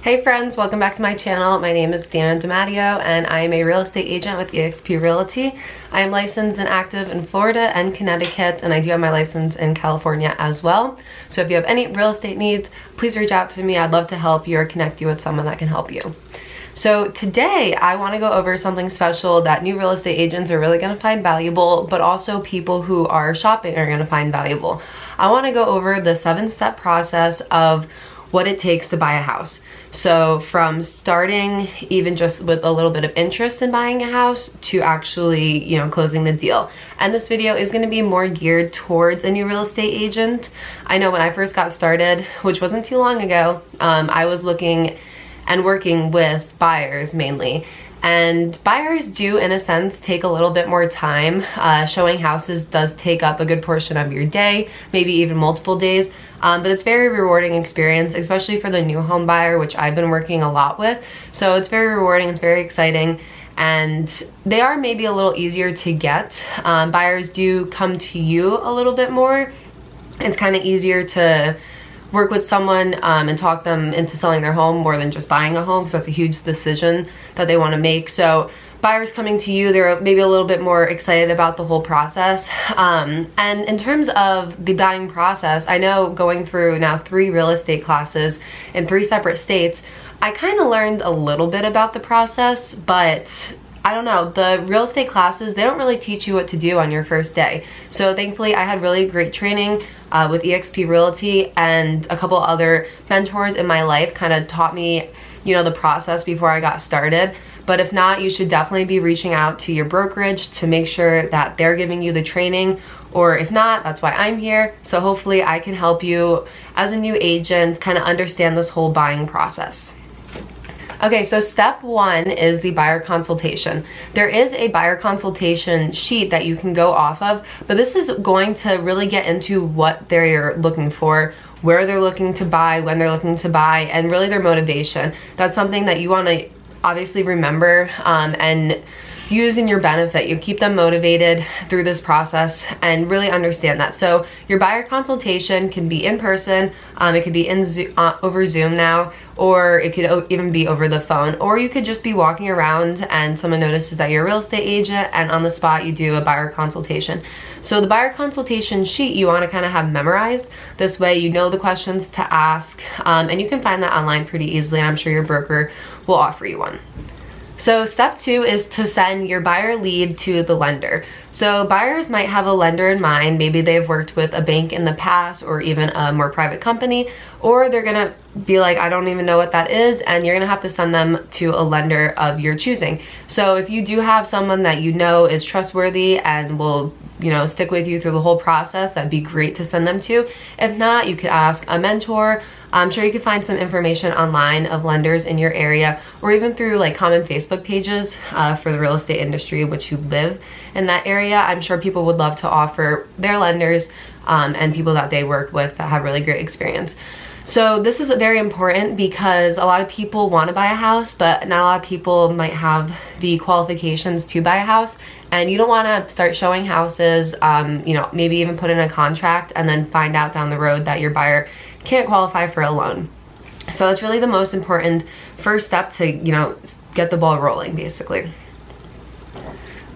Hey friends, welcome back to my channel. My name is Deanna DeMattio and I am a real estate agent with eXp Realty. I am licensed and active in Florida and Connecticut, and I do have my license in California as well. So if you have any real estate needs, please reach out to me. I'd love to help you or connect you with someone that can help you. So today I want to go over something special that new real estate agents are really going to find valuable, but also people who are shopping are going to find valuable. I want to go over the 7-step process of what it takes to buy a house. So from starting even just with a little bit of interest in buying a house to actually, closing the deal. And this video is going to be more geared towards a new real estate agent. I know when I first got started, which wasn't too long ago, I was looking and working with buyers mainly. And buyers do, in a sense, take a little bit more time. Showing houses does take up a good portion of your day, maybe even multiple days. But it's a very rewarding experience, especially for the new home buyer, which I've been working a lot with. So it's very rewarding, it's very exciting, and they are maybe a little easier to get. Buyers do come to you a little bit more. It's kind of easier to work with someone and talk them into selling their home more than just buying a home, because that's a huge decision that they want to make. So buyers coming to you, they're maybe a little bit more excited about the whole process. And in terms of the buying process, I know going through now 3 real estate classes in 3 separate states, I kind of learned a little bit about the process, but I don't know, the real estate classes, they don't really teach you what to do on your first day. So thankfully I had really great training with eXp Realty, and a couple other mentors in my life kind of taught me, the process before I got started. But if not, you should definitely be reaching out to your brokerage to make sure that they're giving you the training. Or if not, that's why I'm here. So hopefully I can help you as a new agent kind of understand this whole buying process. Okay, so step 1 is the buyer consultation. There is a buyer consultation sheet that you can go off of, but this is going to really get into what they're looking for, where they're looking to buy, when they're looking to buy, and really their motivation. That's something that you want to obviously remember and use in your benefit. You keep them motivated through this process and really understand that. So your buyer consultation can be in person, it could be over Zoom now, or it could even be over the phone, or you could just be walking around and someone notices that you're a real estate agent and on the spot you do a buyer consultation. So the buyer consultation sheet you want to kind of have memorized. This way you know the questions to ask, and you can find that online pretty easily, and I'm sure your broker will offer you one. So step 2 is to send your buyer lead to the lender. So buyers might have a lender in mind. Maybe they've worked with a bank in the past or even a more private company, or they're gonna be like, I don't even know what that is, and you're gonna have to send them to a lender of your choosing. So if you do have someone that you know is trustworthy and will stick with you through the whole process, that'd be great to send them to. If not, you could ask a mentor. I'm sure you can find some information online of lenders in your area, or even through like common Facebook pages for the real estate industry, which you live in that area. I'm sure people would love to offer their lenders and people that they work with that have really great experience. So this is very important because a lot of people want to buy a house, but not a lot of people might have the qualifications to buy a house. And you don't want to start showing houses, maybe even put in a contract and then find out down the road that your buyer can't qualify for a loan. So it's really the most important first step to, get the ball rolling, basically.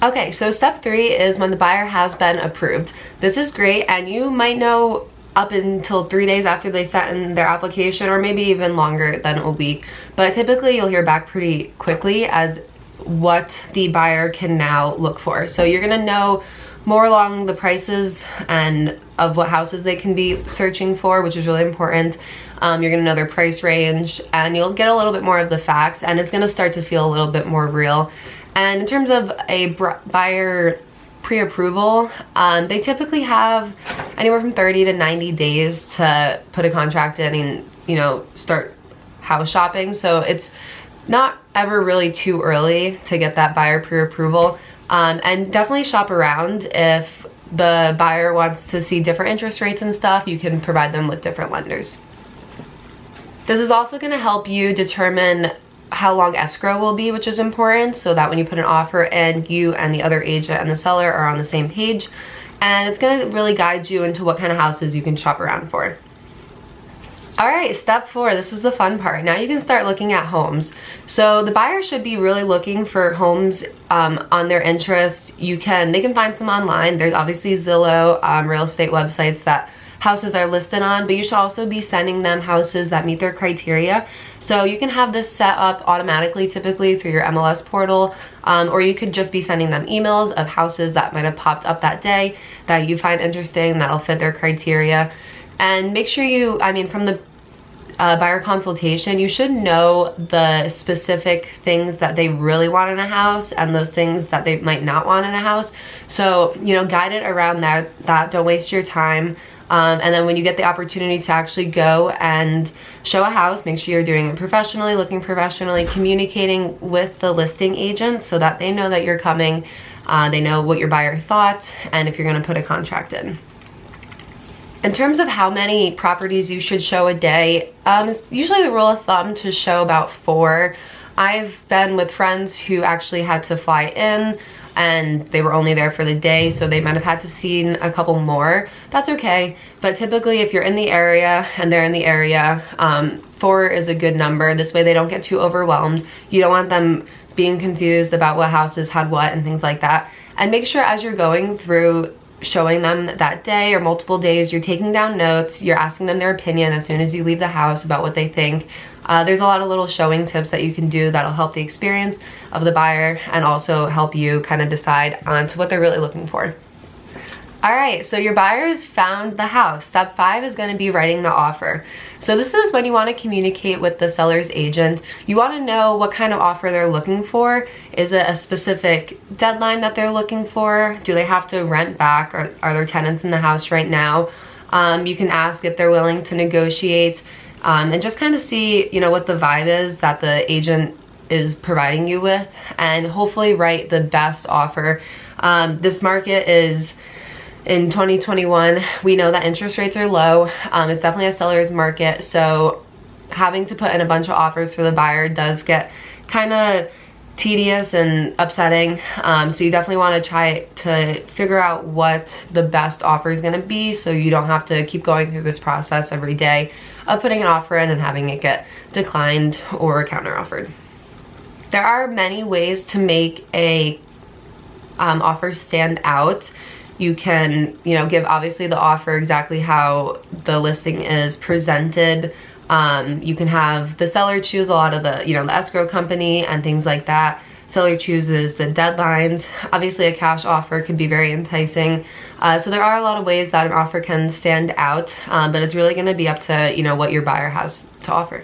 Okay, so step 3 is when the buyer has been approved. This is great, and you might know up until 3 days after they sent in their application, or maybe even longer than a week. But typically you'll hear back pretty quickly as what the buyer can now look for. So you're gonna know more along the prices and of what houses they can be searching for, which is really important. You're gonna know their price range, and you'll get a little bit more of the facts, and it's gonna start to feel a little bit more real. And in terms of a buyer pre-approval, they typically have anywhere from 30 to 90 days to put a contract in and start house shopping. So it's not ever really too early to get that buyer pre-approval. And definitely shop around. If the buyer wants to see different interest rates and stuff, you can provide them with different lenders. This is also going to help you determine how long escrow will be, which is important, so that when you put an offer in, you and the other agent and the seller are on the same page. And it's going to really guide you into what kind of houses you can shop around for. All right, step 4, this is the fun part. Now you can start looking at homes. So the buyer should be really looking for homes on their interest. They can find some online. There's obviously Zillow, real estate websites that houses are listed on, but you should also be sending them houses that meet their criteria. So you can have this set up automatically, typically through your MLS portal, or you could just be sending them emails of houses that might have popped up that day that you find interesting, that'll fit their criteria. And make sure from the buyer consultation, you should know the specific things that they really want in a house and those things that they might not want in a house. So, guide it around that. Don't waste your time. And then when you get the opportunity to actually go and show a house, make sure you're doing it professionally, looking professionally, communicating with the listing agent so that they know that you're coming, they know what your buyer thought, and if you're gonna put a contract in. In terms of how many properties you should show a day, it's usually the rule of thumb to show about 4. I've been with friends who actually had to fly in and they were only there for the day, so they might have had to see a couple more. That's okay, but typically if you're in the area and they're in the area, 4 is a good number. This way they don't get too overwhelmed. You don't want them being confused about what houses had what and things like that. And make sure as you're going through showing them that day or multiple days, you're taking down notes, you're asking them their opinion as soon as you leave the house about what they think. There's a lot of little showing tips that you can do that'll help the experience of the buyer and also help you kind of decide on to what they're really looking for. All right, so your buyers found the house. Step 5 is going to be writing the offer. So this is when you want to communicate with the seller's agent. You want to know what kind of offer they're looking for. Is it a specific deadline that they're looking for? Do they have to rent back, or are there tenants in the house right now? You can ask if they're willing to negotiate, and just kind of see, what the vibe is that the agent is providing you with, and hopefully write the best offer. This market is, in 2021, we know that interest rates are low. It's definitely a seller's market, so having to put in a bunch of offers for the buyer does get kind of tedious and upsetting. So you definitely want to try to figure out what the best offer is going to be, so you don't have to keep going through this process every day of putting an offer in and having it get declined or counteroffered. There are many ways to make a offer stand out. You can, give obviously the offer exactly how the listing is presented. You can have the seller choose a lot of the, the escrow company and things like that. Seller chooses the deadlines. Obviously a cash offer could be very enticing. So there are a lot of ways that an offer can stand out, but it's really gonna be up to, what your buyer has to offer.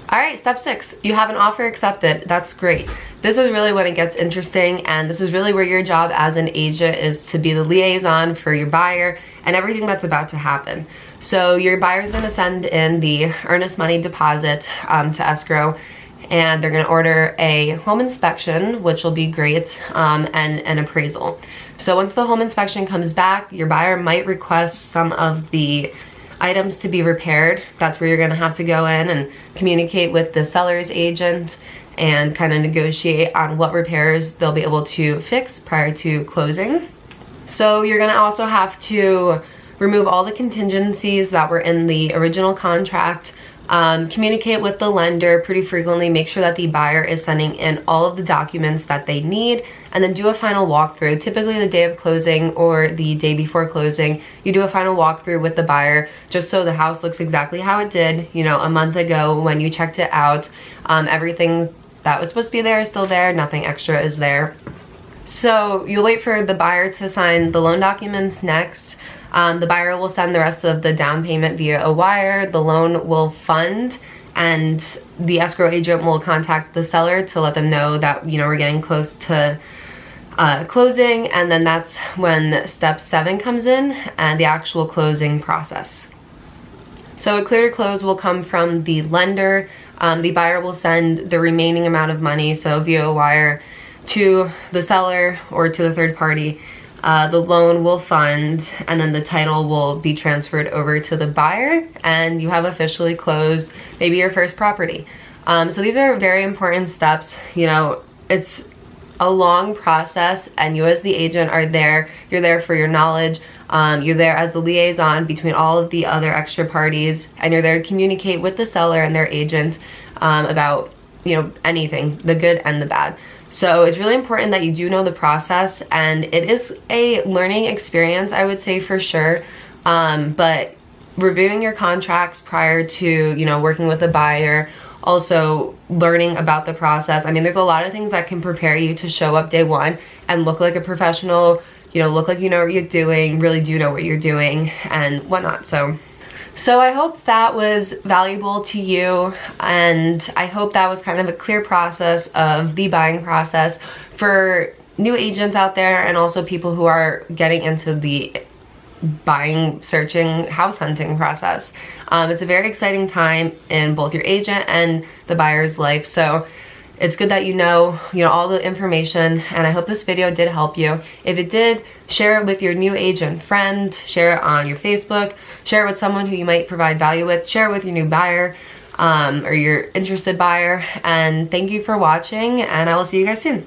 All right, step 6, you have an offer accepted. That's great. This is really when it gets interesting, and this is really where your job as an agent is to be the liaison for your buyer and everything that's about to happen. So your buyer's gonna send in the earnest money deposit to escrow, and they're gonna order a home inspection, which will be great, and an appraisal. So once the home inspection comes back, your buyer might request some of the items to be repaired. That's where you're gonna have to go in and communicate with the seller's agent and kind of negotiate on what repairs they'll be able to fix prior to closing. So you're gonna also have to remove all the contingencies that were in the original contract, communicate with the lender pretty frequently, make sure that the buyer is sending in all of the documents that they need, and then do a final walkthrough. Typically the day of closing or the day before closing, you do a final walkthrough with the buyer just so the house looks exactly how it did, a month ago when you checked it out. Everything that was supposed to be there is still there, nothing extra is there. So you'll wait for the buyer to sign the loan documents next. The buyer will send the rest of the down payment via a wire. The loan will fund, and the escrow agent will contact the seller to let them know that, we're getting close to closing, and then that's when step 7 comes in and the actual closing process. So a clear to close will come from the lender. The buyer will send the remaining amount of money, so via a wire, to the seller or to the third party. The loan will fund, and then the title will be transferred over to the buyer, and you have officially closed maybe your first property. So these are very important steps. It's a long process, and you as the agent are there. You're there for your knowledge. You're there as the liaison between all of the other extra parties, and you're there to communicate with the seller and their agent about, you know, anything, the good and the bad. So it's really important that you do know the process, and it is a learning experience, I would say, for sure. But reviewing your contracts prior to, you know, working with a buyer, also learning about the process. I mean, there's a lot of things that can prepare you to show up day one and look like a professional, you know, look like you know what you're doing, really do know what you're doing and whatnot. So I hope that was valuable to you, and I hope that was kind of a clear process of the buying process for new agents out there, and also people who are getting into the buying, searching, house hunting process. It's a very exciting time in both your agent and the buyer's life, so it's good that you know all the information, and I hope this video did help you. If it did, share it with your new agent friend, share it on your Facebook, share it with someone who you might provide value with, share it with your new buyer or your interested buyer, and thank you for watching, and I will see you guys soon.